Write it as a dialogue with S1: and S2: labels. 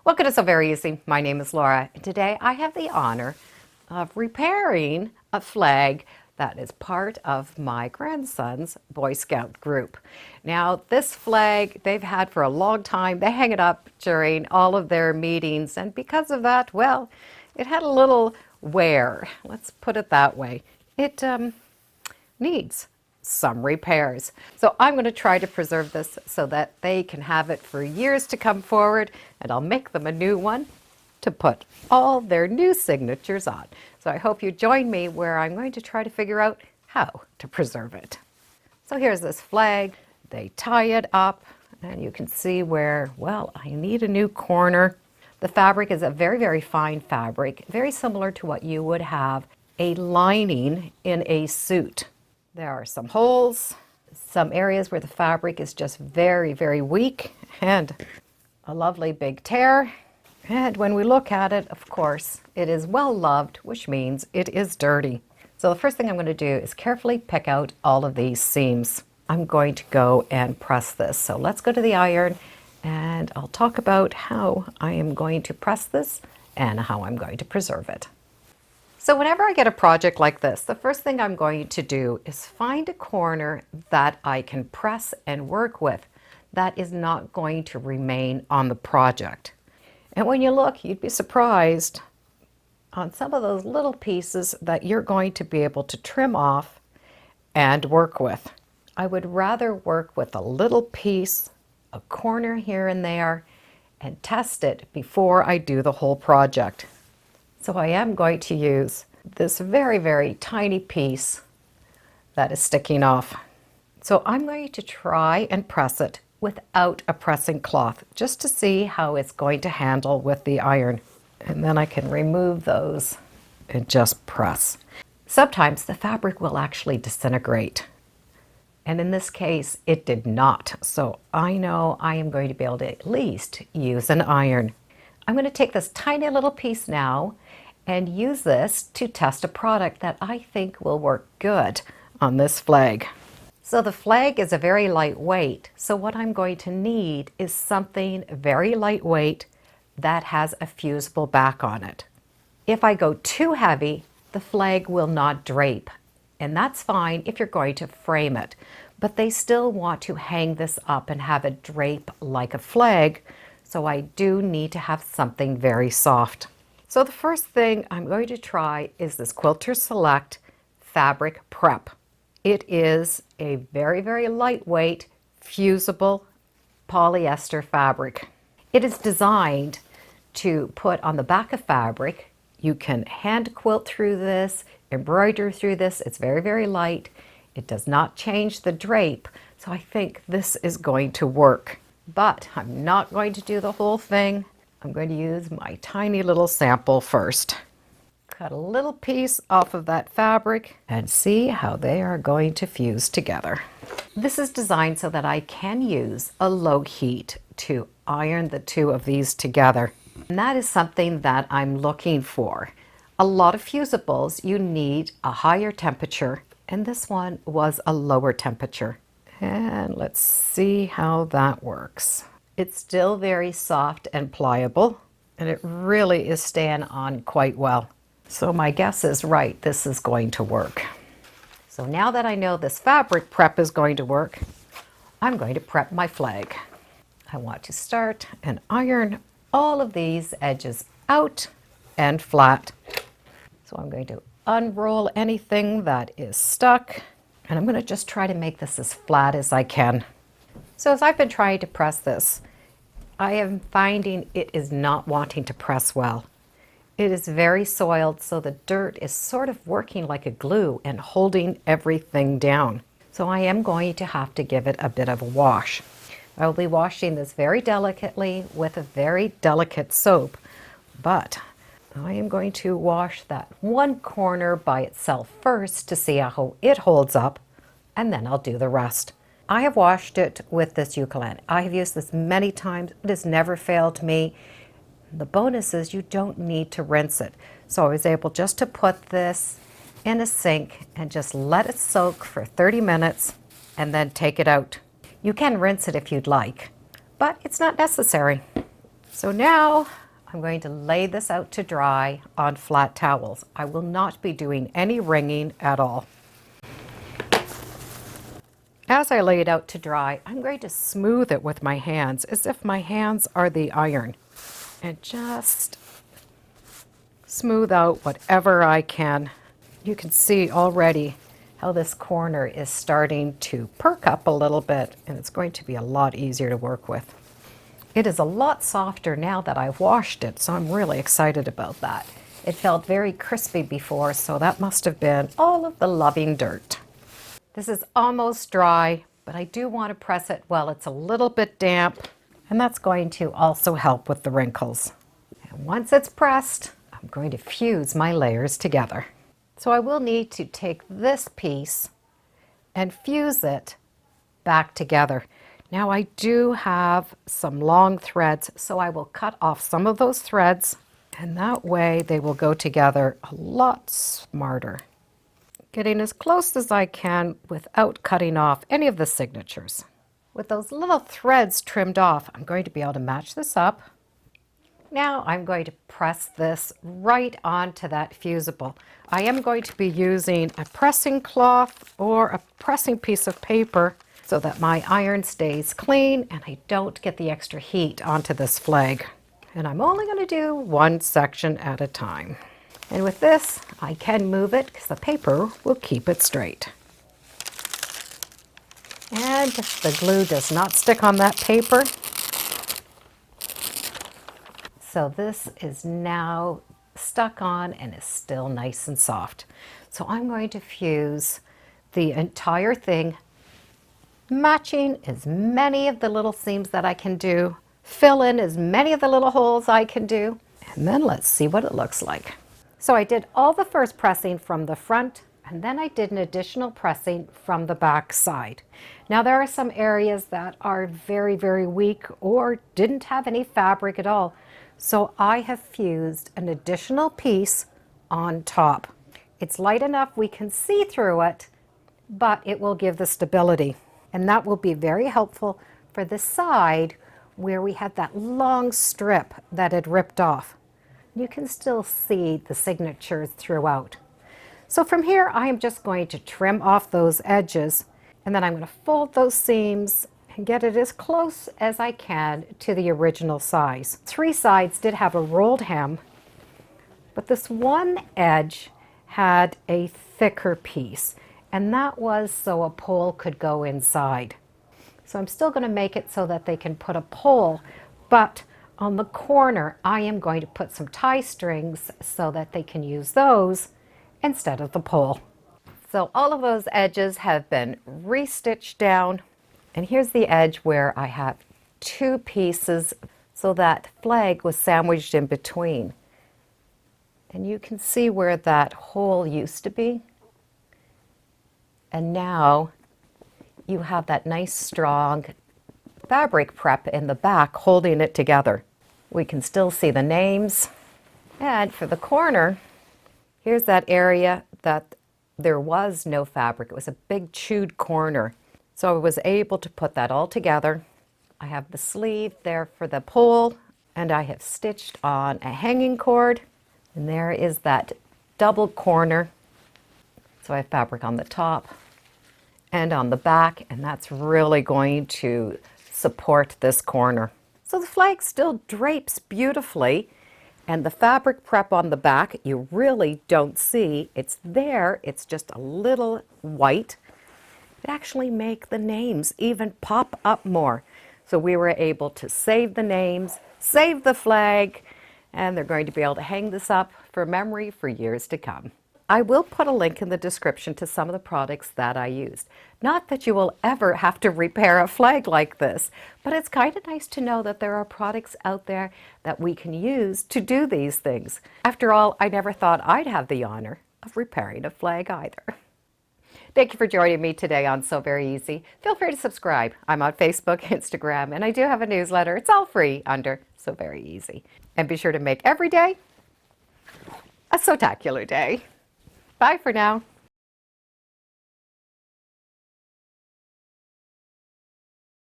S1: Welcome to So Very Easy. My name is Laura, and today I have the honor of repairing a flag that is part of my grandson's Boy Scout group. Now, this flag they've had for a long time. They hang it up during all of their meetings, and because of that, well, it had a little wear. Let's put it that way. It needs some repairs. So I'm going to try to preserve this so that they can have it for years to come forward, and I'll make them a new one to put all their new signatures on. So I hope you join me where I'm going to try to figure out how to preserve it. So here's this flag. They tie it up, and you can see where, well, I need a new corner. The fabric is a very, very fine fabric, very similar to what you would have a lining in a suit. There are some holes, some areas where the fabric is just very, very weak, and a lovely big tear. And when we look at it, of course, it is well loved, which means it is dirty. So the first thing I'm going to do is carefully pick out all of these seams. I'm going to go and press this. So let's go to the iron, and I'll talk about how I am going to press this and how I'm going to preserve it. So whenever I get a project like this, the first thing I'm going to do is find a corner that I can press and work with that is not going to remain on the project. And when you look, you'd be surprised on some of those little pieces that you're going to be able to trim off and work with. I would rather work with a little piece, a corner here and there, and test it before I do the whole project. So I am going to use this very, very tiny piece that is sticking off. So I'm going to try and press it without a pressing cloth, just to see how it's going to handle with the iron. And then I can remove those and just press. Sometimes the fabric will actually disintegrate. And in this case, it did not. So I know I am going to be able to at least use an iron. I'm going to take this tiny little piece now and use this to test a product that I think will work good on this flag. So the flag is a very lightweight, so what I'm going to need is something very lightweight that has a fusible back on it. If I go too heavy, the flag will not drape, and that's fine if you're going to frame it, but they still want to hang this up and have it drape like a flag, so I do need to have something very soft. So the first thing I'm going to try is this Quilter Select Fabric Prep. It is a very, very lightweight, fusible polyester fabric. It is designed to put on the back of fabric. You can hand quilt through this, embroider through this. It's very, very light. It does not change the drape, so I think this is going to work. But I'm not going to do the whole thing. I'm going to use my tiny little sample first. Cut a little piece off of that fabric and see how they are going to fuse together. This is designed so that I can use a low heat to iron the two of these together. And that is something that I'm looking for. A lot of fusibles, you need a higher temperature, and this one was a lower temperature. And let's see how that works. It's still very soft and pliable, and it really is staying on quite well. So my guess is right, this is going to work. So now that I know this fabric prep is going to work, I'm going to prep my flag. I want to start and iron all of these edges out and flat. So I'm going to unroll anything that is stuck, and I'm going to just try to make this as flat as I can. So as I've been trying to press this, I am finding it is not wanting to press well. It is very soiled, so the dirt is sort of working like a glue and holding everything down. So I am going to have to give it a bit of a wash. I will be washing this very delicately with a very delicate soap, but I am going to wash that one corner by itself first to see how it holds up, and then I'll do the rest. I have washed it with this Eucalyptus. I have used this many times. It has never failed me. The bonus is you don't need to rinse it. So I was able just to put this in a sink and just let it soak for 30 minutes and then take it out. You can rinse it if you'd like, but it's not necessary. So now I'm going to lay this out to dry on flat towels. I will not be doing any wringing at all. As I lay it out to dry, I'm going to smooth it with my hands as if my hands are the iron, and just smooth out whatever I can. You can see already how this corner is starting to perk up a little bit, and it's going to be a lot easier to work with. It is a lot softer now that I've washed it, so I'm really excited about that. It felt very crispy before, so that must have been all of the loving dirt. This is almost dry, but I do want to press it while it's a little bit damp, and that's going to also help with the wrinkles. And once it's pressed, I'm going to fuse my layers together. So I will need to take this piece and fuse it back together. Now I do have some long threads, so I will cut off some of those threads, and that way they will go together a lot smarter. Getting as close as I can without cutting off any of the signatures. With those little threads trimmed off, I'm going to be able to match this up. Now I'm going to press this right onto that fusible. I am going to be using a pressing cloth or a pressing piece of paper so that my iron stays clean and I don't get the extra heat onto this flag. And I'm only going to do one section at a time. And with this, I can move it because the paper will keep it straight. And the glue does not stick on that paper. So this is now stuck on and is still nice and soft. So I'm going to fuse the entire thing, matching as many of the little seams that I can do, fill in as many of the little holes I can do, and then let's see what it looks like. So I did all the first pressing from the front, and then I did an additional pressing from the back side. Now there are some areas that are very, very weak or didn't have any fabric at all. So I have fused an additional piece on top. It's light enough we can see through it, but it will give the stability. And that will be very helpful for the side where we had that long strip that had ripped off. You can still see the signatures throughout. So from here, I am just going to trim off those edges, and then I'm going to fold those seams and get it as close as I can to the original size. 3 sides did have a rolled hem, but this one edge had a thicker piece, and that was so a pole could go inside. So I'm still going to make it so that they can put a pole, but on the corner, I am going to put some tie strings so that they can use those instead of the pole. So all of those edges have been restitched down. And here's the edge where I have 2 pieces so that flag was sandwiched in between. And you can see where that hole used to be. And now you have that nice strong fabric prep in the back holding it together. We can still see the names. And for the corner, here's that area that there was no fabric. It was a big chewed corner. So I was able to put that all together. I have the sleeve there for the pole, and I have stitched on a hanging cord. And there is that double corner. So I have fabric on the top and on the back, and that's really going to support this corner. So the flag still drapes beautifully, and the fabric prep on the back you really don't see. It's there, it's just a little white. It actually make the names even pop up more. So we were able to save the names, save the flag, and they're going to be able to hang this up for memory for years to come. I will put a link in the description to some of the products that I used. Not that you will ever have to repair a flag like this, but it's kind of nice to know that there are products out there that we can use to do these things. After all, I never thought I'd have the honor of repairing a flag either. Thank you for joining me today on So Very Easy. Feel free to subscribe. I'm on Facebook, Instagram, and I do have a newsletter. It's all free under So Very Easy. And be sure to make every day a so-tacular day. Bye for now.